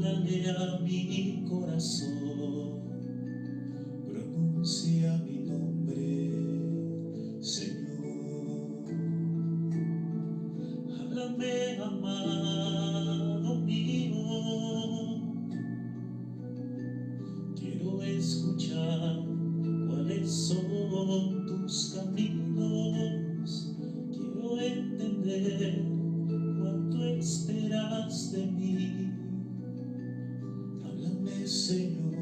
háblale a mi corazón, pronuncia mi nombre, Señor. Háblame, amado mío, quiero escuchar cuáles son tus caminos, quiero entender cuánto esperas de mí. Háblame, Señor,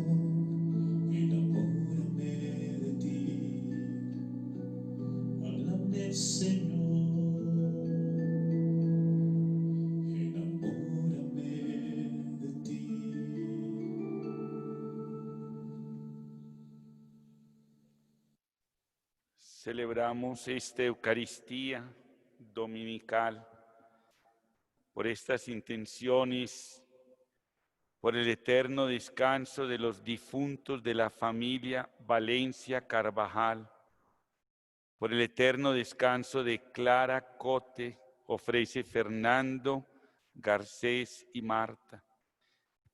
enamórame de ti. Háblame, Señor, enamórame de ti. Celebramos esta Eucaristía dominical por estas intenciones, por el eterno descanso de los difuntos de la familia Valencia Carvajal, por el eterno descanso de Clara Cote, ofrece Fernando, Garcés y Marta.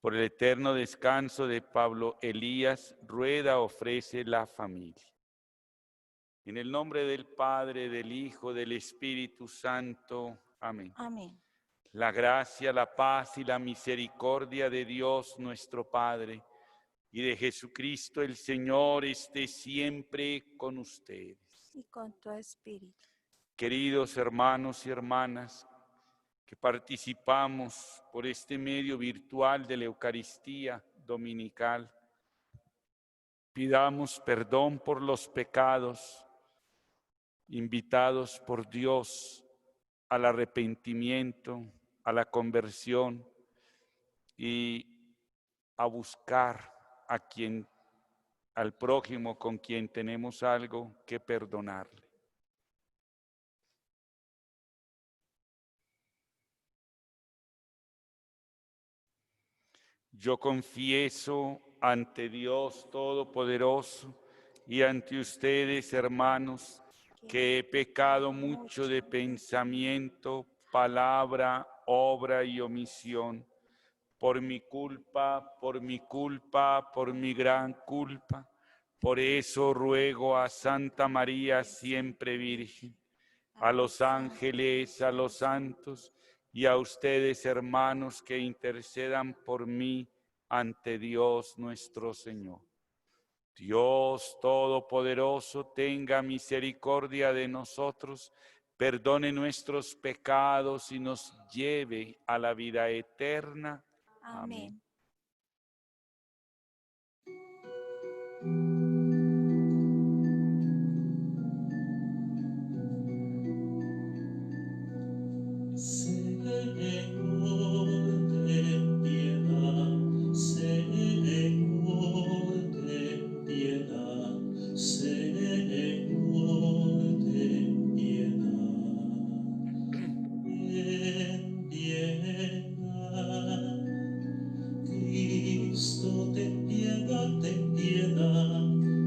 Por el eterno descanso de Pablo Elías Rueda, ofrece la familia. En el nombre del Padre, del Hijo, del Espíritu Santo. Amén. Amén. La gracia, la paz y la misericordia de Dios nuestro Padre y de Jesucristo el Señor esté siempre con ustedes. Y con tu espíritu. Queridos hermanos y hermanas, que participamos por este medio virtual de la Eucaristía dominical, pidamos perdón por los pecados invitados por Dios al arrepentimiento, a la conversión y a buscar al prójimo con quien tenemos algo que perdonarle. Yo confieso ante Dios Todopoderoso y ante ustedes, hermanos, que he pecado mucho de pensamiento, palabra, obra y omisión, por mi culpa, por mi gran culpa. Por eso ruego a Santa María siempre Virgen, a los ángeles, a los santos y a ustedes, hermanos, que intercedan por mí ante Dios nuestro Señor. Dios Todopoderoso, tenga misericordia de nosotros, perdone nuestros pecados y nos lleve a la vida eterna. Amén. Señor, ten piedad, Señor, ten piedad, Señor, ten piedad, ten piedad. Cristo, ten piedad, ten piedad.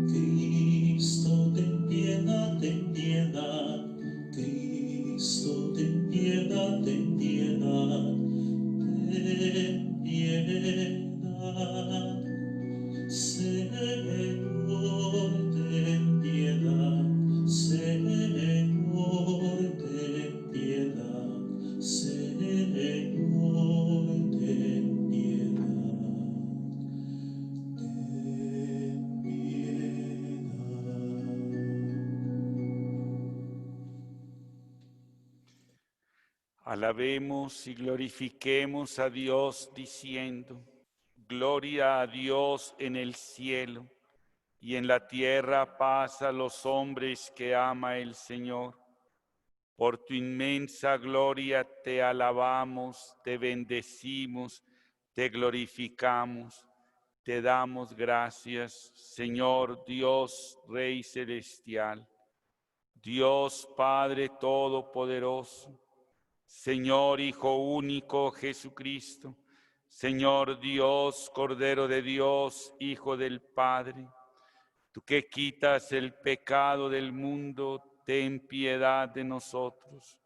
Cristo, ten piedad, ten piedad. Cristo, ten piedad, ten piedad. Ten piedad. Señor, ten piedad. Señor, ten piedad. Señor, ten piedad. Ten piedad. Alabemos y glorifiquemos a Dios diciendo: Gloria a Dios en el cielo y en la tierra paz a los hombres que ama el Señor. Por tu inmensa gloria te alabamos, te bendecimos, te glorificamos, te damos gracias, Señor Dios, Rey celestial, Dios Padre Todopoderoso, Señor Hijo único Jesucristo, Señor Dios, Cordero de Dios, Hijo del Padre. Tú que quitas el pecado del mundo, ten piedad de nosotros.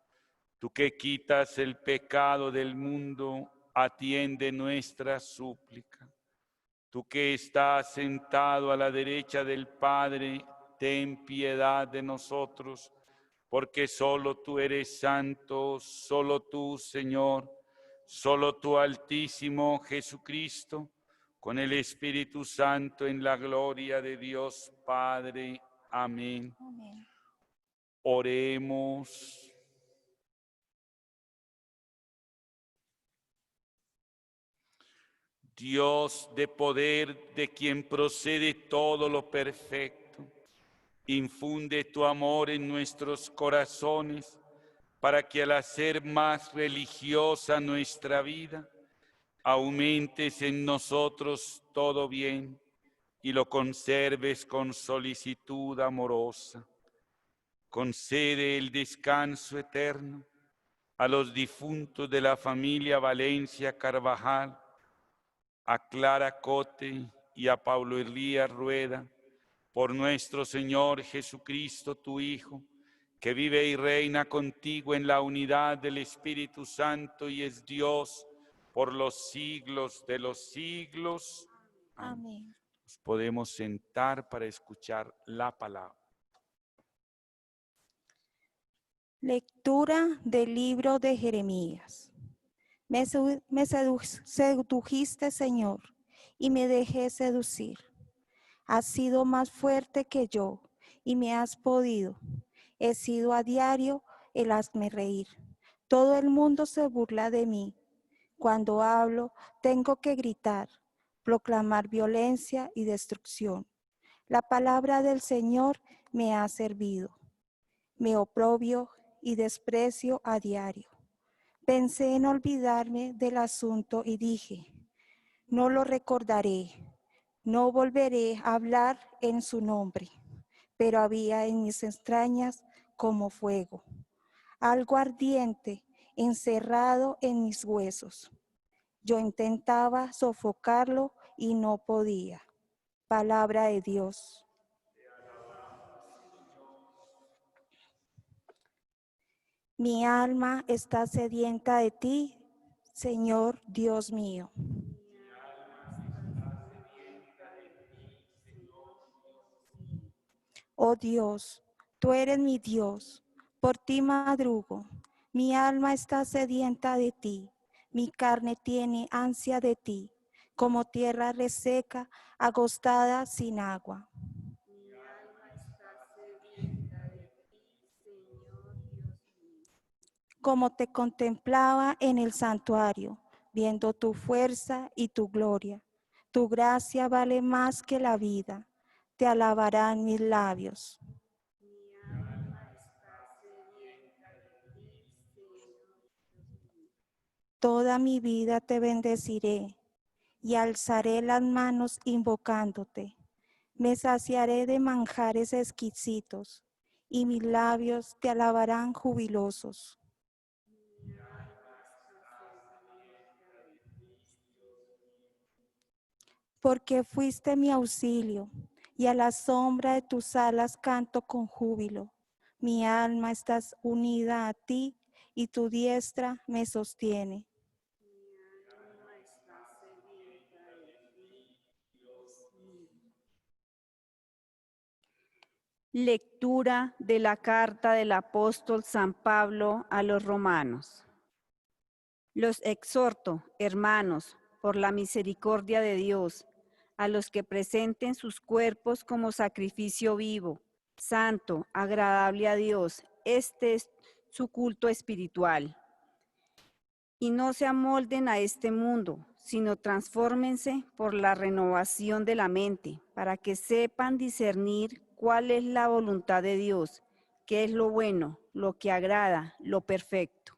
Tú que quitas el pecado del mundo, atiende nuestra súplica. Tú que estás sentado a la derecha del Padre, ten piedad de nosotros, porque solo tú eres santo, solo tú, Señor, solo tú, Altísimo Jesucristo, con el Espíritu Santo en la gloria de Dios Padre. Amén. Amén. Oremos. Dios de poder, de quien procede todo lo perfecto, infunde tu amor en nuestros corazones para que al hacer más religiosa nuestra vida, aumentes en nosotros todo bien y lo conserves con solicitud amorosa. Concede el descanso eterno a los difuntos de la familia Valencia Carvajal, a Clara Cote y a Pablo Elías Rueda, por nuestro Señor Jesucristo, tu Hijo, que vive y reina contigo en la unidad del Espíritu Santo y es Dios por los siglos de los siglos. Amén. Amén. Nos podemos sentar para escuchar la palabra. Lectura del libro de Jeremías. Me sedujiste, Señor, y me dejé seducir. Has sido más fuerte que yo y me has podido. He sido a diario el hazme reír. Todo el mundo se burla de mí. Cuando hablo, tengo que gritar, proclamar violencia y destrucción. La palabra del Señor me ha servido. Me oprobio y desprecio a diario. Pensé en olvidarme del asunto y dije, no lo recordaré, no volveré a hablar en su nombre, pero había en mis entrañas como fuego, algo ardiente encerrado en mis huesos. Yo intentaba sofocarlo y no podía. Palabra de Dios. Mi alma está sedienta de ti, Señor Dios mío. Oh Dios, tú eres mi Dios, por ti madrugo. Mi alma está sedienta de ti, mi carne tiene ansia de ti, como tierra reseca, agostada sin agua. Mi alma está sedienta de ti, Señor Dios mío. Como te contemplaba en el santuario, viendo tu fuerza y tu gloria. Tu gracia vale más que la vida, te alabarán mis labios. Mi alma está sedienta de ti, Señor Dios mío. Toda mi vida te bendeciré y alzaré las manos invocándote. Me saciaré de manjares exquisitos y mis labios te alabarán jubilosos. Mi alma está sedienta de ti, Señor. Porque fuiste mi auxilio, y a la sombra de tus alas canto con júbilo. Mi alma está unida a ti, y tu diestra me sostiene. Mi alma está sedienta de ti, Dios mío. Lectura de la carta del apóstol San Pablo a los romanos. Los exhorto, hermanos, por la misericordia de Dios, a los que presenten sus cuerpos como sacrificio vivo, santo, agradable a Dios. Este es su culto espiritual. Y no se amolden a este mundo, sino transfórmense por la renovación de la mente, para que sepan discernir cuál es la voluntad de Dios, qué es lo bueno, lo que agrada, lo perfecto.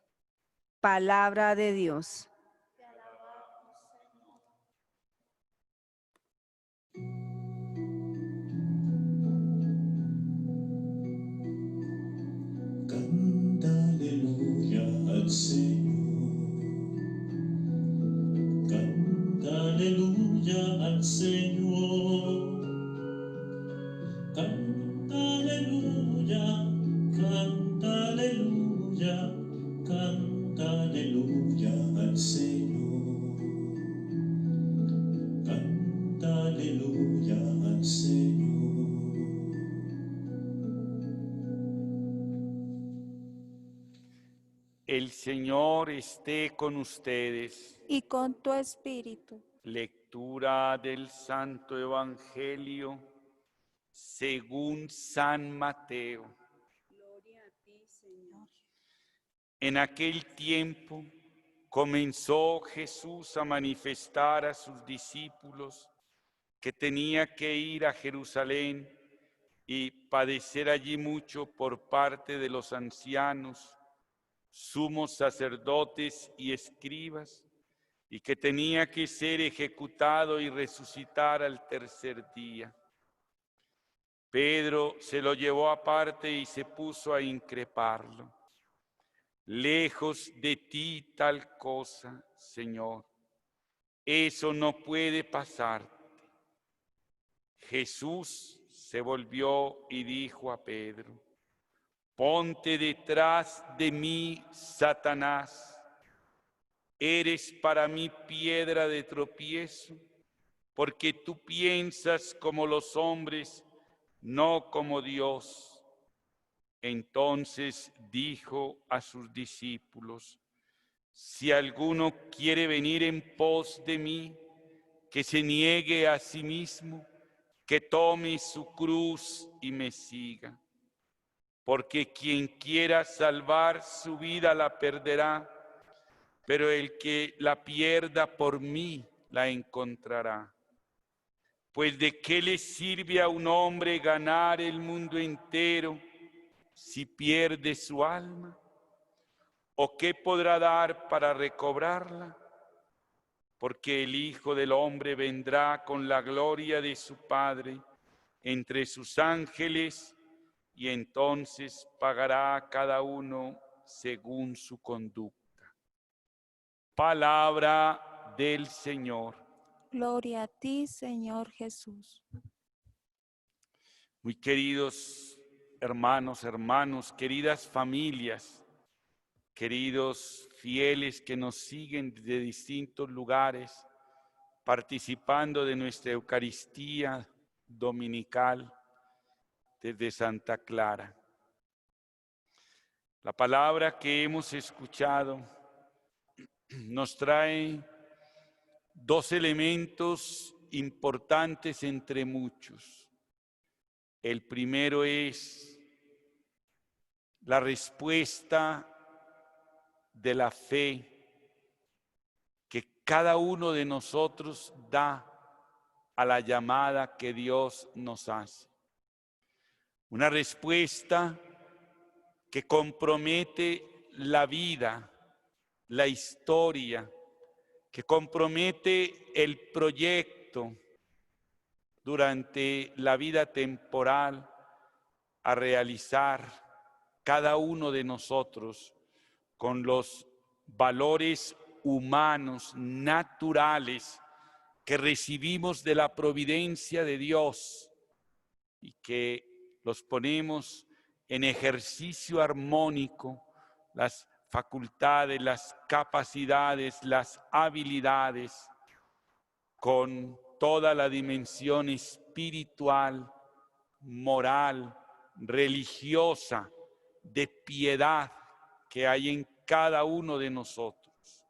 Palabra de Dios. Canta aleluya al Señor. Canta aleluya al Señor. Canta aleluya, canta aleluya, canta aleluya al Señor. El Señor esté con ustedes. y con tu espíritu. Lectura del Santo Evangelio según San Mateo. Gloria a ti, Señor. En aquel tiempo comenzó Jesús a manifestar a sus discípulos que tenía que ir a Jerusalén y padecer allí mucho por parte de los ancianos, sumos sacerdotes y escribas, y que tenía que ser ejecutado y resucitar al tercer día. Pedro se lo llevó aparte y se puso a increparlo. Lejos de ti tal cosa, Señor. Eso no puede pasarte. Jesús se volvió y dijo a Pedro: ponte detrás de mí, Satanás. Eres para mí piedra de tropiezo, porque tú piensas como los hombres, no como Dios. Entonces dijo a sus discípulos: si alguno quiere venir en pos de mí, que se niegue a sí mismo, que tome su cruz y me siga. Porque quien quiera salvar su vida la perderá, pero el que la pierda por mí la encontrará. Pues ¿de qué le sirve a un hombre ganar el mundo entero si pierde su alma? ¿O qué podrá dar para recobrarla? Porque el Hijo del Hombre vendrá con la gloria de su Padre entre sus ángeles, y entonces pagará a cada uno según su conducta. Palabra del Señor. Gloria a ti, Señor Jesús. Muy queridos hermanos, queridas familias, queridos fieles que nos siguen de distintos lugares, participando de nuestra Eucaristía dominical desde Santa Clara. La palabra que hemos escuchado nos trae dos elementos importantes entre muchos. El primero es la respuesta de la fe que cada uno de nosotros da a la llamada que Dios nos hace. Una respuesta que compromete la vida, la historia, que compromete el proyecto durante la vida temporal a realizar cada uno de nosotros con los valores humanos, naturales, que recibimos de la providencia de Dios y que los ponemos en ejercicio armónico, las facultades, las capacidades, las habilidades, con toda la dimensión espiritual, moral, religiosa, de piedad que hay en cada uno de nosotros.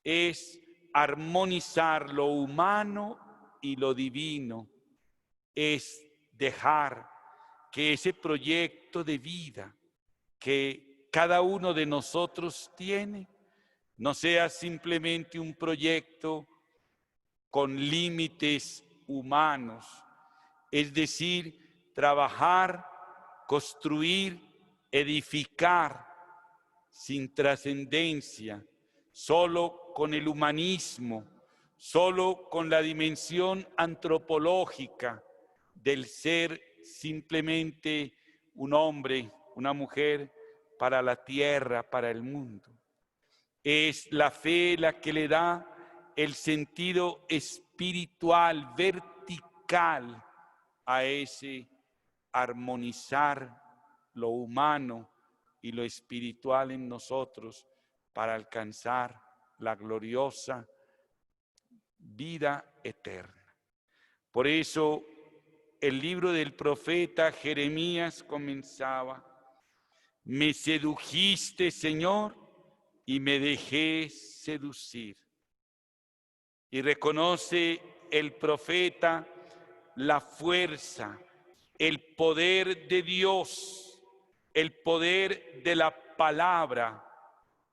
Es armonizar lo humano y lo divino, es dejar que ese proyecto de vida que cada uno de nosotros tiene no sea simplemente un proyecto con límites humanos, es decir, trabajar, construir, edificar sin trascendencia, solo con el humanismo, solo con la dimensión antropológica del ser simplemente un hombre, una mujer para la tierra, para el mundo. Es la fe la que le da el sentido espiritual, vertical a ese armonizar lo humano y lo espiritual en nosotros para alcanzar la gloriosa vida eterna. Por eso el libro del profeta Jeremías comenzaba: me sedujiste, Señor, y me dejé seducir. Y reconoce el profeta la fuerza, el poder de Dios, el poder de la palabra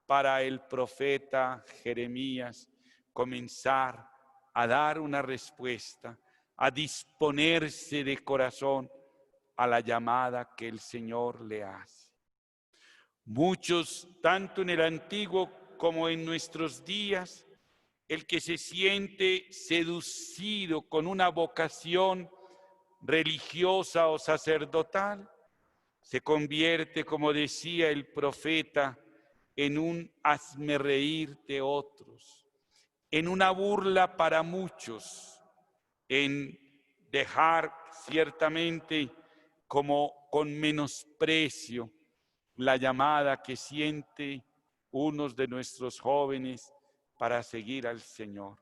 para el profeta Jeremías comenzar a dar una respuesta, a disponerse de corazón a la llamada que el Señor le hace. Muchos, tanto en el Antiguo como en nuestros días, el que se siente seducido con una vocación religiosa o sacerdotal, se convierte, como decía el profeta, en un hazmerreír de otros, en una burla para muchos, en dejar ciertamente como con menosprecio la llamada que siente unos de nuestros jóvenes para seguir al Señor.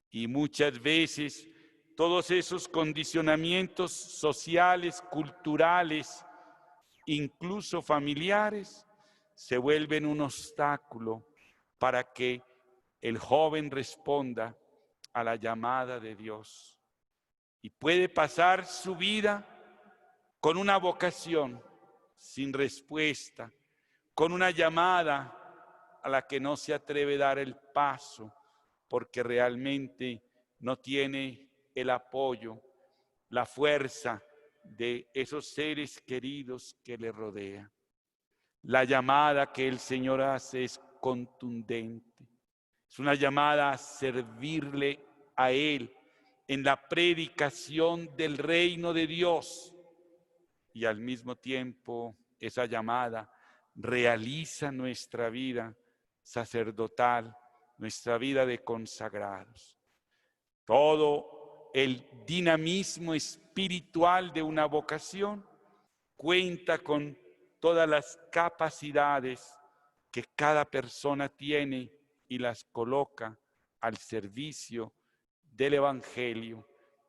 Y muchas veces todos esos condicionamientos sociales, culturales, incluso familiares, se vuelven un obstáculo para que el joven responda a la llamada de Dios. Y puede pasar su vida con una vocación sin respuesta, con una llamada a la que no se atreve a dar el paso, porque realmente no tiene el apoyo, la fuerza de esos seres queridos que le rodean. La llamada que el Señor hace es contundente. Es una llamada a servirle a Él en la predicación del reino de Dios. Y al mismo tiempo, esa llamada realiza nuestra vida sacerdotal, nuestra vida de consagrados. Todo el dinamismo espiritual de una vocación cuenta con todas las capacidades que cada persona tiene y las coloca al servicio del Evangelio,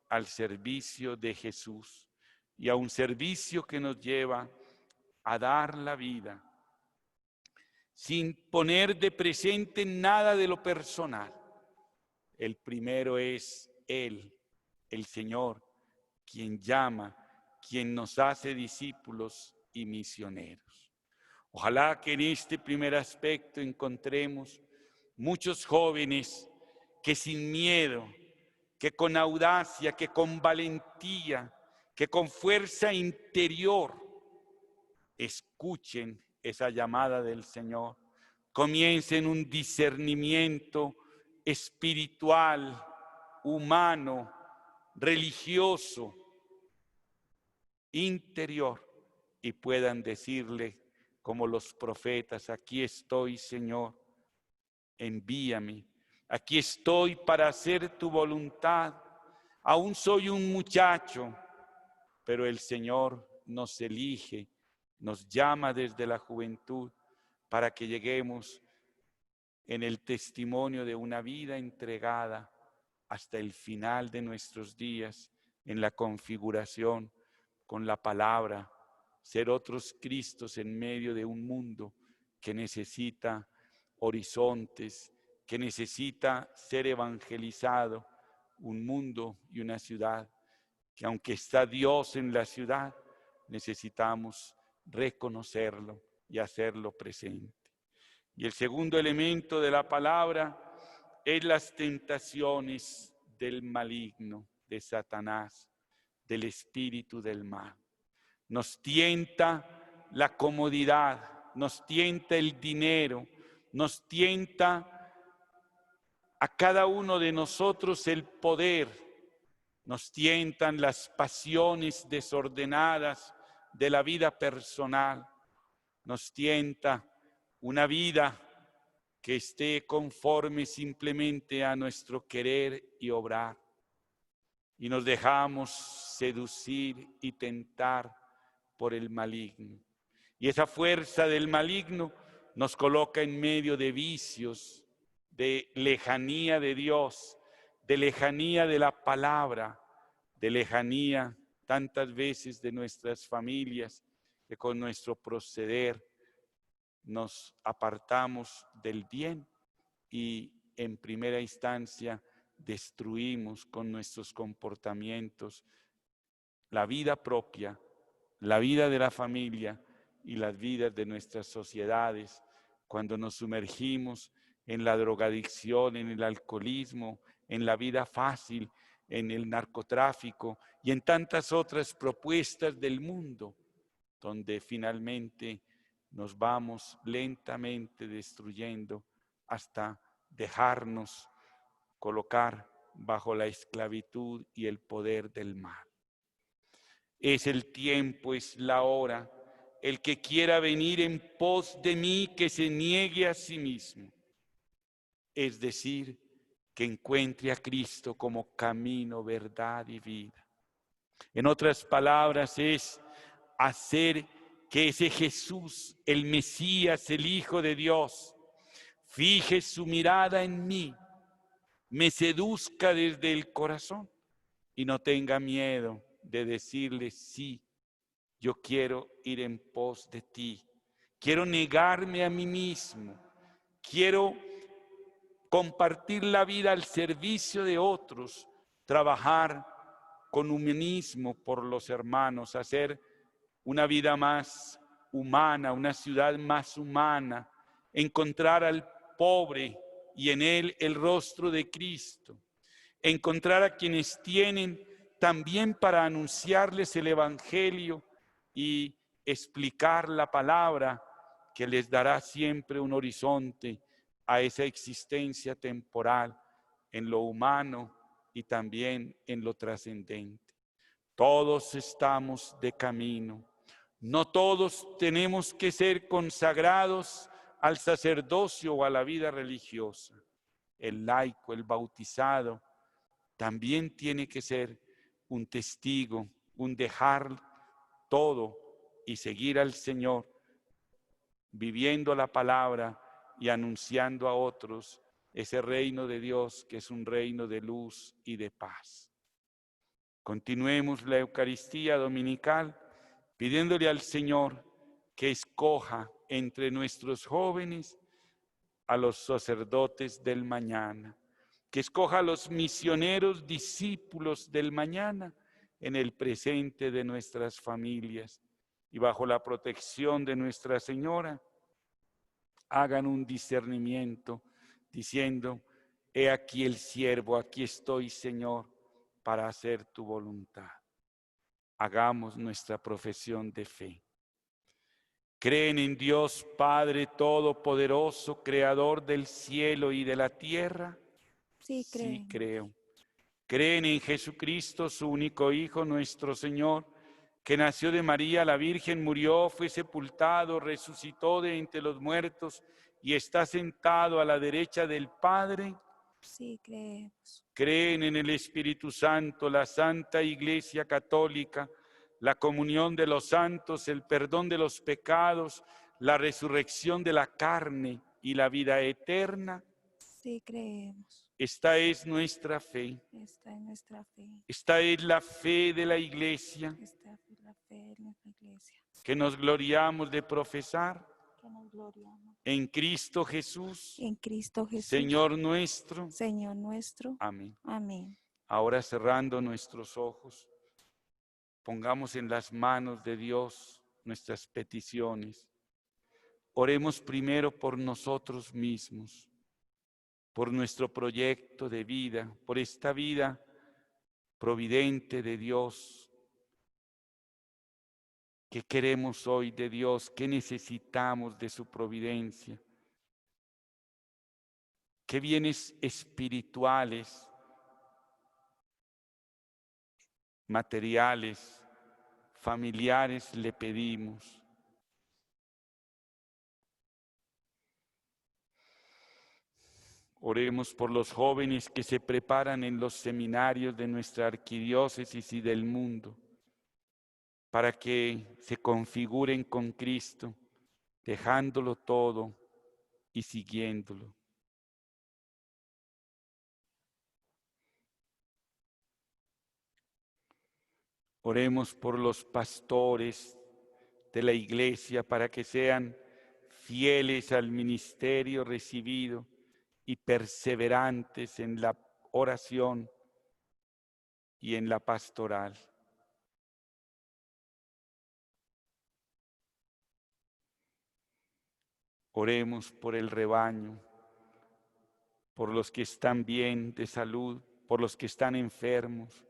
al servicio de Jesús y a un servicio que nos lleva a dar la vida sin poner de presente nada de lo personal. El primero es Él, el Señor, quien llama, quien nos hace discípulos y misioneros. Ojalá que en este primer aspecto encontremos muchos jóvenes que sin miedo, que con audacia, que con valentía, que con fuerza interior escuchen esa llamada del Señor, comiencen un discernimiento espiritual, humano, religioso, interior, y puedan decirle como los profetas: aquí estoy, Señor, envíame, aquí estoy para hacer tu voluntad. Aún soy un muchacho, pero el Señor nos elige, nos llama desde la juventud para que lleguemos en el testimonio de una vida entregada hasta el final de nuestros días, en la configuración con la palabra, ser otros Cristos en medio de un mundo que necesita horizontes, que necesita ser evangelizado, un mundo y una ciudad que, aunque está Dios en la ciudad, necesitamos reconocerlo y hacerlo presente. Y el segundo elemento de la palabra es las tentaciones del maligno, de Satanás, del espíritu del mal. Nos tienta la comodidad, nos tienta el dinero, nos tienta a cada uno de nosotros el poder, nos tientan las pasiones desordenadas de la vida personal, nos tienta una vida que esté conforme simplemente a nuestro querer y obrar. Y nos dejamos seducir y tentar por el maligno. Y esa fuerza del maligno nos coloca en medio de vicios, de lejanía de Dios, de lejanía de la palabra, de lejanía tantas veces de nuestras familias, que con nuestro proceder nos apartamos del bien y en primera instancia destruimos con nuestros comportamientos la vida propia, la vida de la familia y las vidas de nuestras sociedades, cuando nos sumergimos en la drogadicción, en el alcoholismo, en la vida fácil, en el narcotráfico y en tantas otras propuestas del mundo, donde finalmente nos vamos lentamente destruyendo hasta dejarnos colocar bajo la esclavitud y el poder del mal. Es el tiempo, es la hora. El que quiera venir en pos de mí, que se niegue a sí mismo. Es decir, que encuentre a Cristo como camino, verdad y vida. En otras palabras, es hacer que ese Jesús, el Mesías, el Hijo de Dios, fije su mirada en mí, me seduzca desde el corazón y no tenga miedo de decirle sí. Yo quiero ir en pos de ti, quiero negarme a mí mismo, quiero compartir la vida al servicio de otros, trabajar con humanismo por los hermanos, hacer una vida más humana, una ciudad más humana, encontrar al pobre y en él el rostro de Cristo, encontrar a quienes tienen también para anunciarles el Evangelio y explicar la palabra que les dará siempre un horizonte a esa existencia temporal en lo humano y también en lo trascendente. Todos estamos de camino. No todos tenemos que ser consagrados al sacerdocio o a la vida religiosa. El laico, el bautizado, también tiene que ser un testigo, un dejar todo y seguir al Señor, viviendo la palabra y anunciando a otros ese reino de Dios que es un reino de luz y de paz. Continuemos la Eucaristía dominical pidiéndole al Señor que escoja entre nuestros jóvenes a los sacerdotes del mañana, que escoja a los misioneros discípulos del mañana en el presente de nuestras familias y bajo la protección de Nuestra Señora, hagan un discernimiento diciendo, he aquí el siervo, aquí estoy, Señor, para hacer tu voluntad. Hagamos nuestra profesión de fe. ¿Creen en Dios Padre Todopoderoso, Creador del cielo y de la tierra? Sí, Sí, creemos. creo. ¿Creen en Jesucristo, su único Hijo, nuestro Señor, que nació de María la Virgen, murió, fue sepultado, resucitó de entre los muertos y está sentado a la derecha del Padre? Sí, creemos. Creen en el Espíritu Santo, la Santa Iglesia Católica, la comunión de los santos, el perdón de los pecados, la resurrección de la carne y la vida eterna. Sí, creemos. Esta es nuestra fe. Esta es nuestra fe. Esta es la fe de la Iglesia Esta es la fe de nuestra iglesia. que nos gloriamos de profesar Que nos gloriamos. en Cristo Jesús, En Cristo Jesús. Señor nuestro. Señor nuestro. Amén. Amén. Ahora cerrando nuestros ojos, pongamos en las manos de Dios nuestras peticiones. Oremos primero por nosotros mismos, por nuestro proyecto de vida, por esta vida providente de Dios. ¿Qué queremos hoy de Dios? ¿Qué necesitamos de su providencia? ¿Qué bienes espirituales, materiales, familiares le pedimos? Oremos por los jóvenes que se preparan en los seminarios de nuestra arquidiócesis y del mundo, para que se configuren con Cristo, dejándolo todo y siguiéndolo. Oremos por los pastores de la iglesia para que sean fieles al ministerio recibido y perseverantes en la oración y en la pastoral. Oremos por el rebaño, por los que están bien de salud, por los que están enfermos,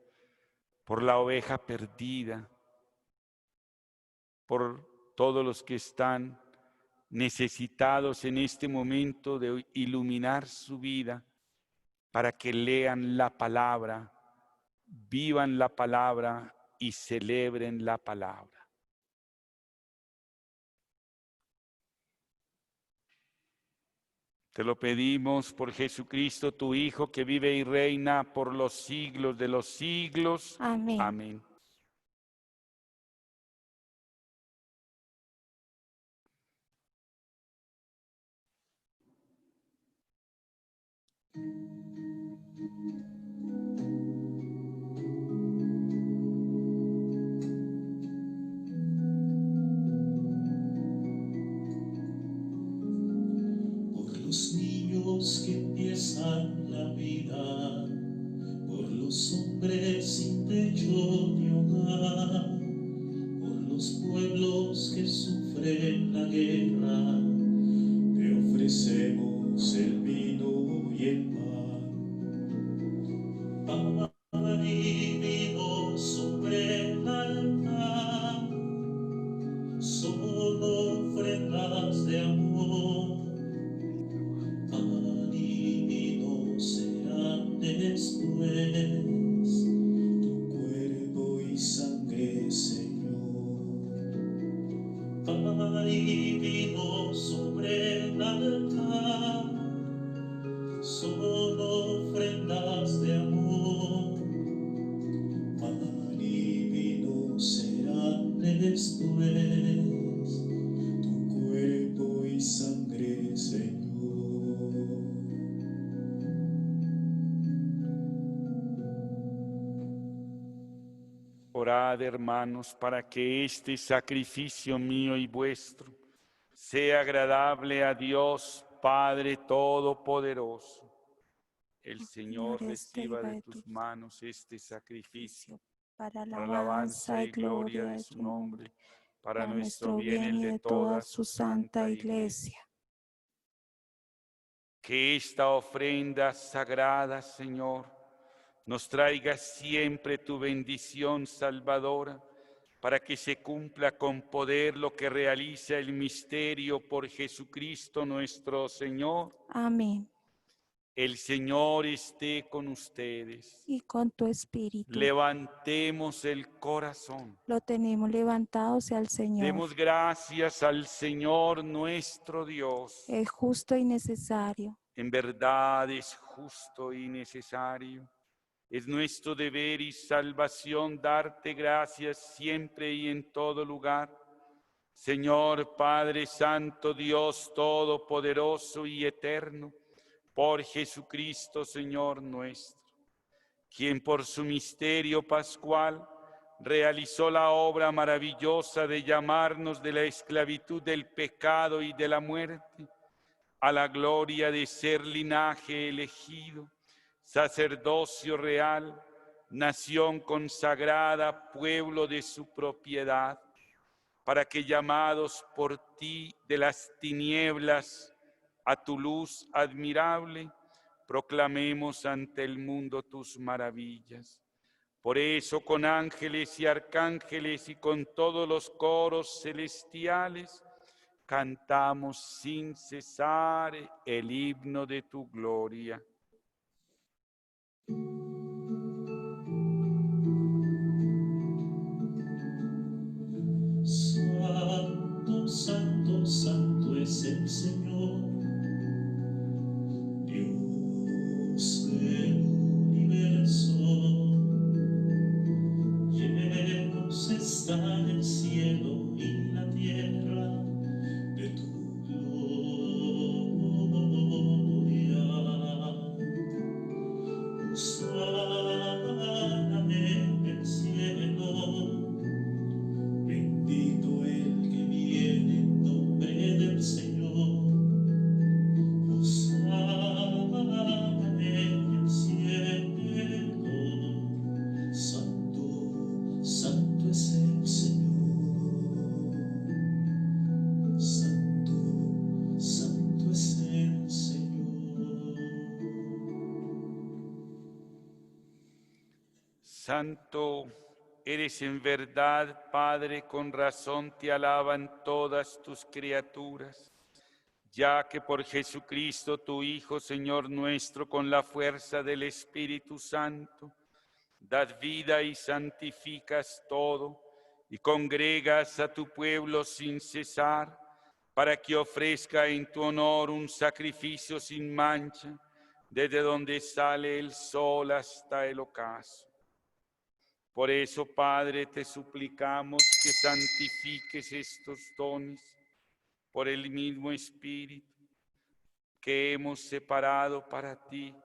por la oveja perdida, por todos los que están necesitados en este momento de iluminar su vida para que lean la palabra, vivan la palabra y celebren la palabra. Te lo pedimos por Jesucristo, tu Hijo, que vive y reina por los siglos de los siglos. Amén. Amén. Por los niños que empiezan la vida, por los hombres sin techo ni hogar, por los pueblos que sufren la guerra, te ofrecemos el vino y el pan. Pan y vino sobre el altar, son ofrendas de amor. Pan y vino serán después tu cuerpo y sangre, Señor. Pan y vino sobre el altar, son ofrendas de amor. Pan y vino serán después tu cuerpo y sangre, Señor. Orad, hermanos, para que este sacrificio mío y vuestro sea agradable a Dios Padre Todopoderoso. El Señor reciba de tus manos este sacrificio Para para alabanza y gloria de su nombre, para nuestro bien y el de toda su santa Iglesia. Que esta ofrenda sagrada, Señor, nos traiga siempre tu bendición salvadora, para que se cumpla con poder lo que realiza el misterio por Jesucristo nuestro Señor. Amén. El Señor esté con ustedes. Y con tu espíritu. Levantemos el corazón. Lo tenemos levantado hacia el Señor. Demos gracias al Señor nuestro Dios. Es justo y necesario. En verdad es justo y necesario. Es nuestro deber y salvación darte gracias siempre y en todo lugar. Señor Padre Santo, Dios Todopoderoso y Eterno, por Jesucristo, Señor nuestro, quien por su misterio pascual realizó la obra maravillosa de llamarnos de la esclavitud del pecado y de la muerte a la gloria de ser linaje elegido, sacerdocio real, nación consagrada, pueblo de su propiedad, para que llamados por ti de las tinieblas a tu luz admirable, proclamemos ante el mundo tus maravillas. Por eso con ángeles y arcángeles y con todos los coros celestiales, cantamos sin cesar el himno de tu gloria. Santo, santo, santo es el Señor, Dios del universo. Llenos están el cielo y la tierra de tu gloria. Santo, Santo eres en verdad, Padre, con razón te alaban todas tus criaturas, ya que por Jesucristo, tu Hijo, Señor nuestro, con la fuerza del Espíritu Santo, das vida y santificas todo, y congregas a tu pueblo sin cesar, para que ofrezca en tu honor un sacrificio sin mancha, desde donde sale el sol hasta el ocaso. Por eso, Padre, te suplicamos que santifiques estos dones por el mismo Espíritu que hemos separado para ti,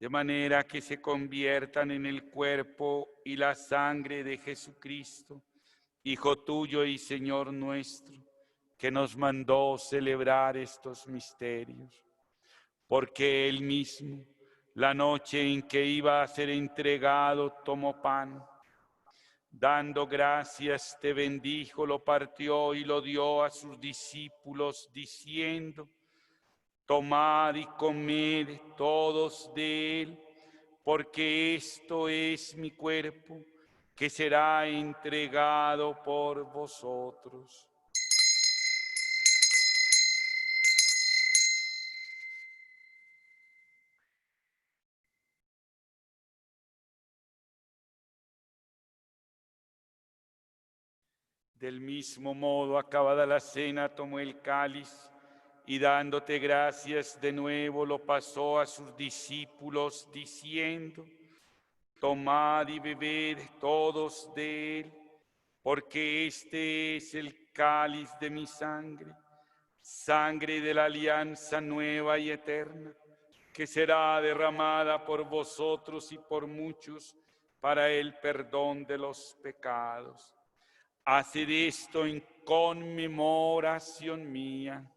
de manera que se conviertan en el cuerpo y la sangre de Jesucristo, Hijo tuyo y Señor nuestro, que nos mandó celebrar estos misterios. Porque Él mismo, la noche en que iba a ser entregado, tomó pan. Dando gracias, te bendijo, lo partió y lo dio a sus discípulos, diciendo: tomad y comed todos de él, porque esto es mi cuerpo, que será entregado por vosotros. Del mismo modo, acabada la cena, tomó el cáliz y dándote gracias de nuevo lo pasó a sus discípulos, diciendo: tomad y bebed todos de él, porque este es el cáliz de mi sangre, sangre de la alianza nueva y eterna, que será derramada por vosotros y por muchos para el perdón de los pecados. Haced esto en conmemoración mía.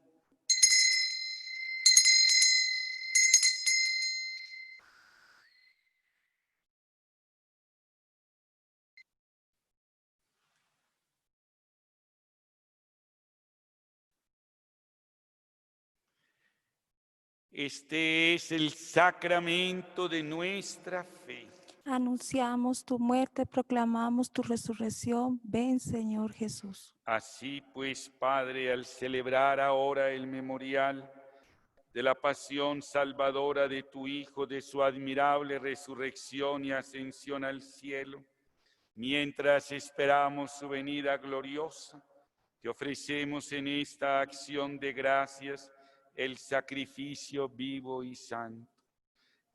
Este es el sacramento de nuestra fe. Anunciamos tu muerte, proclamamos tu resurrección. Ven, Señor Jesús. Así pues, Padre, al celebrar ahora el memorial de la pasión salvadora de tu Hijo, de su admirable resurrección y ascensión al cielo, mientras esperamos su venida gloriosa, te ofrecemos en esta acción de gracias el sacrificio vivo y santo.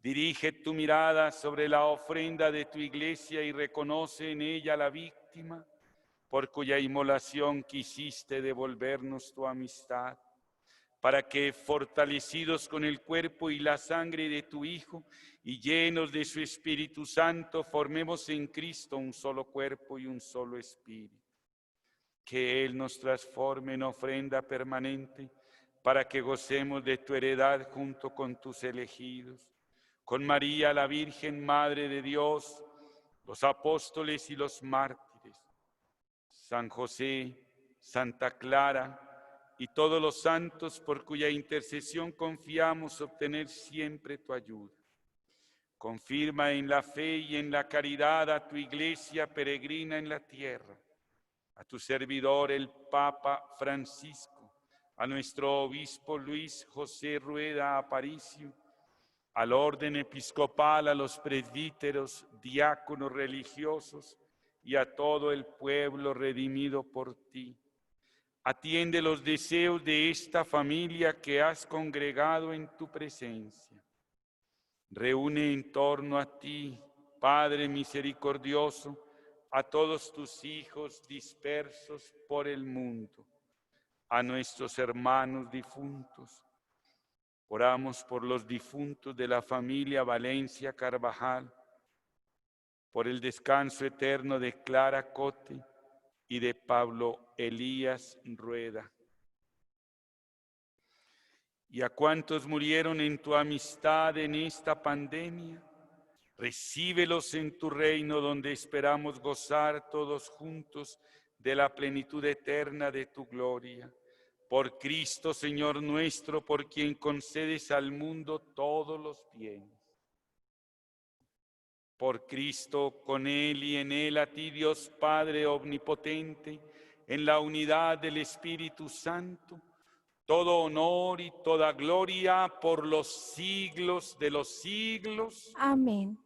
Dirige tu mirada sobre la ofrenda de tu iglesia y reconoce en ella la víctima, por cuya inmolación quisiste devolvernos tu amistad, para que, fortalecidos con el cuerpo y la sangre de tu Hijo y llenos de su Espíritu Santo, formemos en Cristo un solo cuerpo y un solo espíritu. Que Él nos transforme en ofrenda permanente, para que gocemos de tu heredad junto con tus elegidos, con María, la Virgen Madre de Dios, los apóstoles y los mártires, San José, Santa Clara y todos los santos por cuya intercesión confiamos obtener siempre tu ayuda. Confirma en la fe y en la caridad a tu iglesia peregrina en la tierra, a tu servidor el Papa Francisco, a nuestro obispo Luis José Rueda Aparicio, al orden episcopal, a los presbíteros, diáconos religiosos y a todo el pueblo redimido por ti. Atiende los deseos de esta familia que has congregado en tu presencia. Reúne en torno a ti, Padre misericordioso, a todos tus hijos dispersos por el mundo, a nuestros hermanos difuntos. Oramos por los difuntos de la familia Valencia Carvajal, por el descanso eterno de Clara Cote y de Pablo Elías Rueda. Y a cuantos murieron en tu amistad en esta pandemia, recíbelos en tu reino, donde esperamos gozar todos juntos de la plenitud eterna de tu gloria. Por Cristo, Señor nuestro, por quien concedes al mundo todos los bienes. Por Cristo, con Él y en Él, a ti Dios Padre Omnipotente, en la unidad del Espíritu Santo, todo honor y toda gloria por los siglos de los siglos. Amén.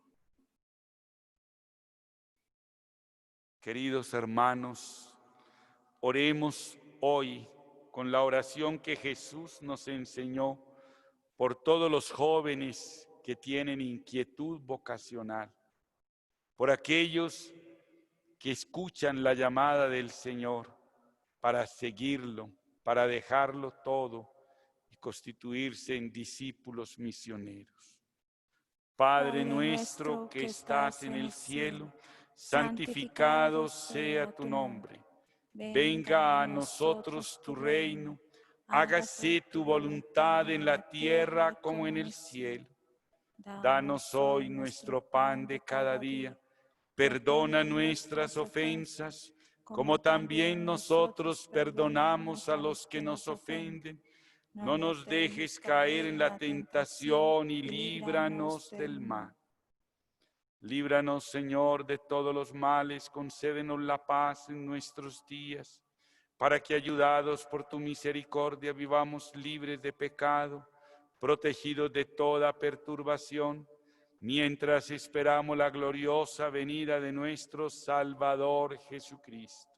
Queridos hermanos, oremos hoy con la oración que Jesús nos enseñó por todos los jóvenes que tienen inquietud vocacional, por aquellos que escuchan la llamada del Señor para seguirlo, para dejarlo todo y constituirse en discípulos misioneros. Padre nuestro que estás en el cielo, santificado sea tu nombre. Venga a nosotros tu reino, hágase tu voluntad en la tierra como en el cielo. Danos hoy nuestro pan de cada día. Perdona nuestras ofensas, como también nosotros perdonamos a los que nos ofenden. No nos dejes caer en la tentación y líbranos del mal. Líbranos, Señor, de todos los males, concédenos la paz en nuestros días, para que, ayudados por tu misericordia, vivamos libres de pecado, protegidos de toda perturbación, mientras esperamos la gloriosa venida de nuestro Salvador Jesucristo.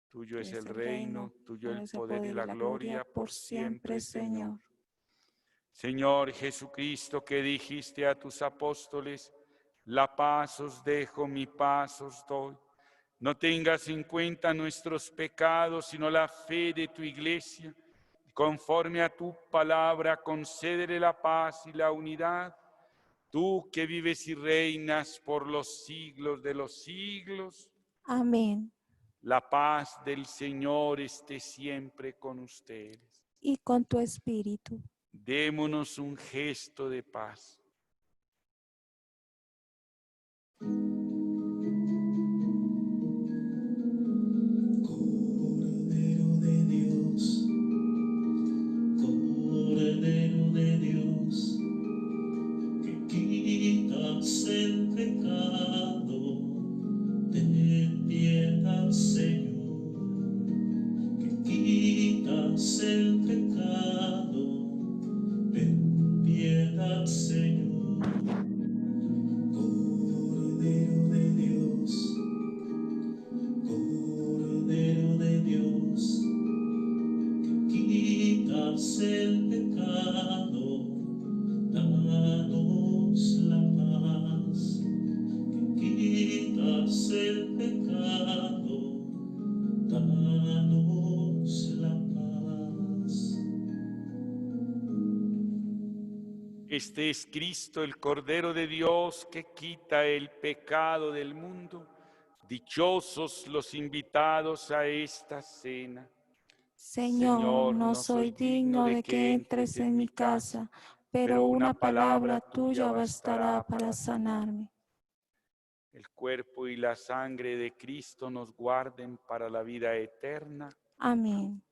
Tuyo es el reino, tuyo el poder y la gloria por siempre, Señor. Señor Jesucristo, que dijiste a tus apóstoles, la paz os dejo, mi paz os doy. No tengas en cuenta nuestros pecados, sino la fe de tu iglesia. Conforme a tu palabra, concédele la paz y la unidad. Tú que vives y reinas por los siglos de los siglos. Amén. La paz del Señor esté siempre con ustedes. Y con tu espíritu. Démonos un gesto de paz. Cordero de Dios, que quitas el pecado, ten piedad, Señor, que quitas el pecado, ten piedad, Señor. Cordero de Dios, que quitas el pecado, danos la paz. Que quitas el pecado, danos la paz. Este es Cristo, el Cordero de Dios, que quita el pecado del mundo. Dichosos los invitados a esta cena. Señor, no soy digno de que entres en mi casa, pero una palabra tuya bastará para sanarme. El cuerpo y la sangre de Cristo nos guarden para la vida eterna. Amén.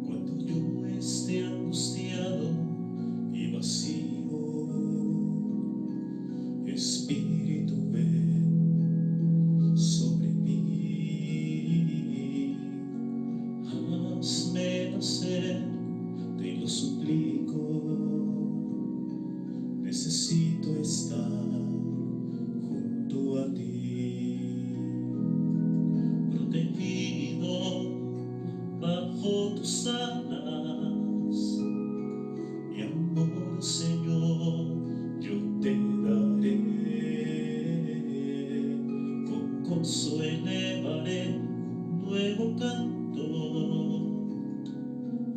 Cuando yo esté angustiado y vacío, Espíritu, ven sobre mí. Hazme nacer, te lo suplico. Necesito estar junto a ti, protegido bajo tus alas. Mi amor, Señor, yo te daré. Con gozo elevaré un nuevo canto,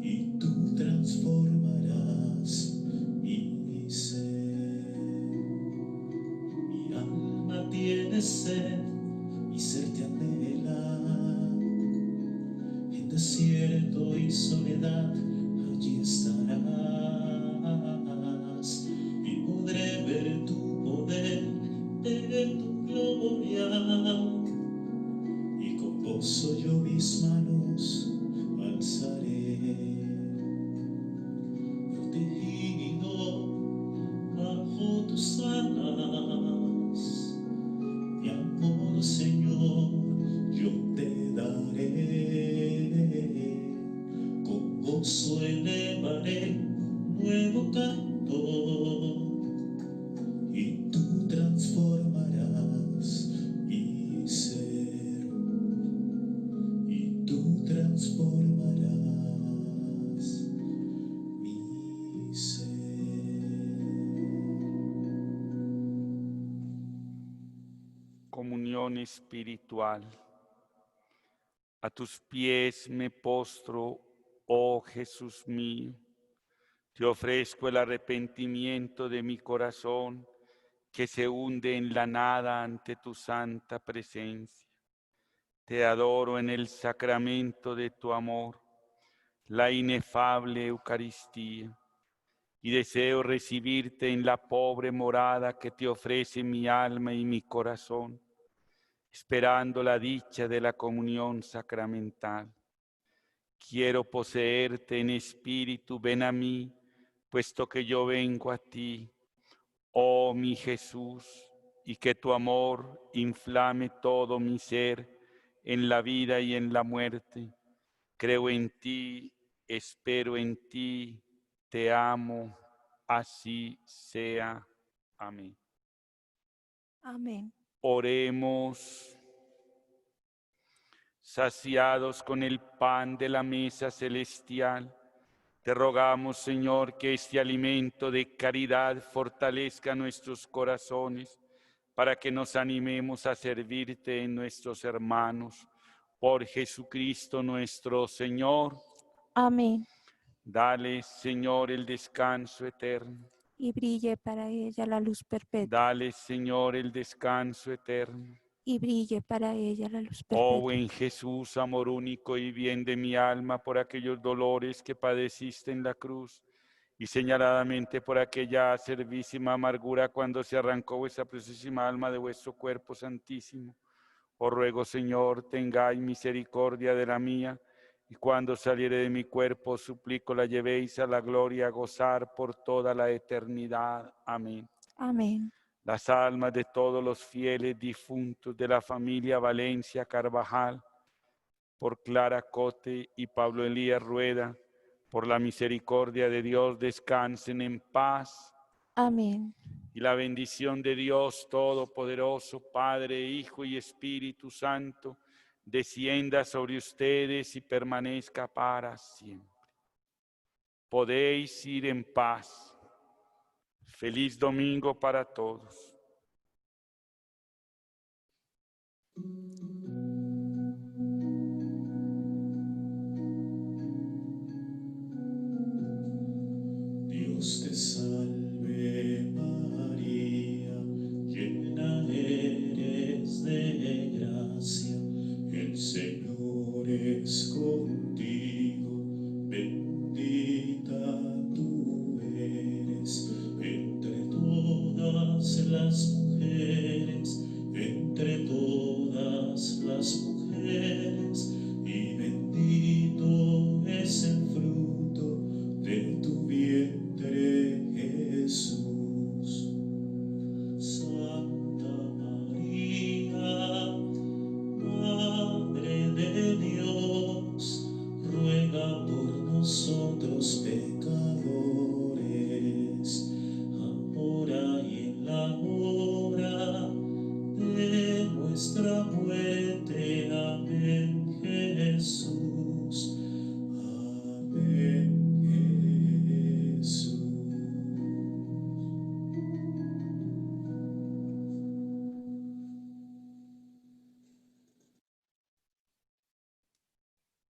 y tú transformarás mi ser. Mi alma tiene sed y ser te anhela. En desierto gozo elevaré un nuevo canto, y tú transformarás mi ser, y tú transformarás mi ser. Comunión espiritual. A tus pies me postro, oh Jesús mío. Te ofrezco el arrepentimiento de mi corazón que se hunde en la nada ante tu santa presencia. Te adoro en el sacramento de tu amor, la inefable Eucaristía, y deseo recibirte en la pobre morada que te ofrece mi alma y mi corazón, esperando la dicha de la comunión sacramental. Quiero poseerte en espíritu, ven a mí, puesto que yo vengo a ti, oh mi Jesús, y que tu amor inflame todo mi ser en la vida y en la muerte. Creo en ti, espero en ti, te amo, así sea. Amén. Amén. Oremos. Saciados con el pan de la mesa celestial, te rogamos, Señor, que este alimento de caridad fortalezca nuestros corazones para que nos animemos a servirte en nuestros hermanos. Por Jesucristo nuestro Señor. Amén. Dale, Señor, el descanso eterno. Y brille para ella la luz perpetua. Dale, Señor, el descanso eterno. Y brille para ella la luz Oh perpetua. buen Jesús, amor único y bien de mi alma, por aquellos dolores que padeciste en la cruz, y señaladamente por aquella acervísima amargura cuando se arrancó vuestra preciosísima alma de vuestro cuerpo santísimo. Os ruego, Señor, tengáis misericordia de la mía, y cuando saliere de mi cuerpo, suplico la llevéis a la gloria a gozar por toda la eternidad. Amén. Amén. Las almas de todos los fieles difuntos de la familia Valencia Carvajal, por Clara Cote y Pablo Elías Rueda, por la misericordia de Dios, descansen en paz. Amén. Y la bendición de Dios Todopoderoso, Padre, Hijo y Espíritu Santo, descienda sobre ustedes y permanezca para siempre. Podéis ir en paz. Feliz domingo para todos. Dios te salve